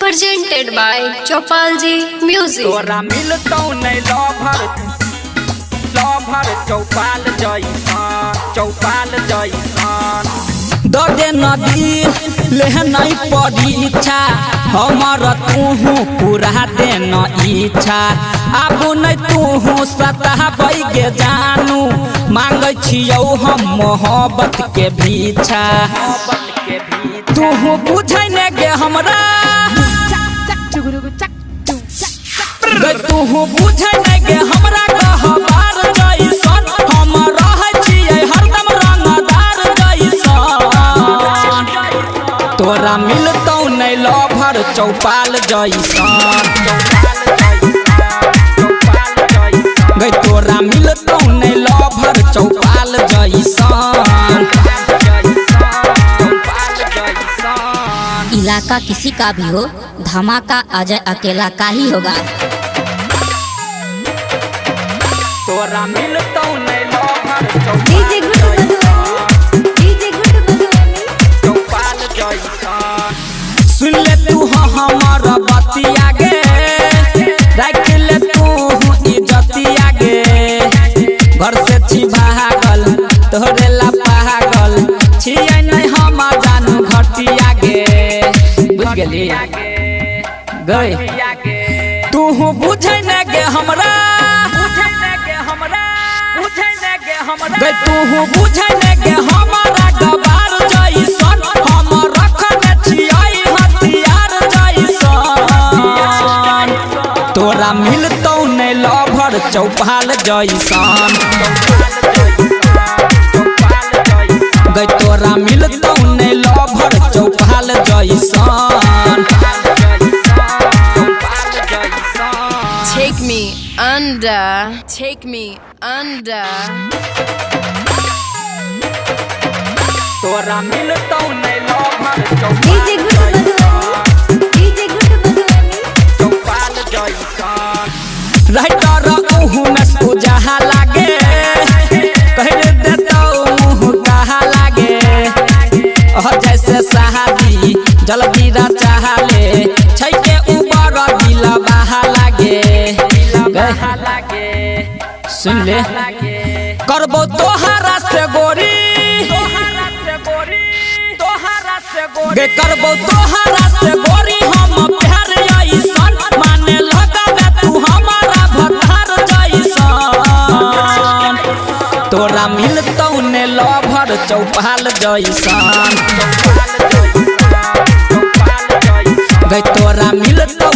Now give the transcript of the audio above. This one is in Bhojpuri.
presented by Chopalji Music. तोरा मिलतौ नहीं लभर चौपाल जैसन दे नदी ले नहीं परीक्षा हमर तूहू पूरा दे न इच्छा आबू नहीं तूहू सताबै गे जानू मांगे छियौ हम मोहब्बत के भीछा तूहू बुझै ने गे हमरा तूहू बुझै ने गे हमरा कहबार जैसन हम रहै छियै हरदम रंगदार जैसन तोरा मिलतौ नहीं लभर चौपाल जैसन गई तोरा मिलतौ नहीं लभर चौपाल जैसन इलाका किसी का भी हो धमाका अजय अकेला का ही होगा। तोरा मिलतौ नहीं लभर चौपाल जैसन सुन ले तू हमर बतिया गे राख ले तू इज्जतिया गे घर से छी भागल तोरे ला पागल छियै नहीं हम जानू घटिया गे बुझ गेली गई तू बुझै न गे हमरा गई तू बुझै न गे हमारा गबार जैसन हम रखने छियै हथियार जैसन तोरा मिलतौ नहीं लभर चौपाल जैसन गई तोरा मिलतौ नहीं लभर चौपाल जैसन Take me under. Take me under. तोरा मिलतौ नहीं लभर चौपाल जैसन राइटर उहू में सुजहा लागे कह देतौ मुँह कहा लागे जैसे शादी जल्दी चाहले छै के ऊपर दिल बहा लागे सुन ले करबो तोहरा से गोरी गे करबो तोहरा से गोरी हम प्यार ऐसन माने लगावे तू हमारा भतार जैसन तोरा मिलतौ ने लभर चौपाल जैसन गे तोरा मिलतौ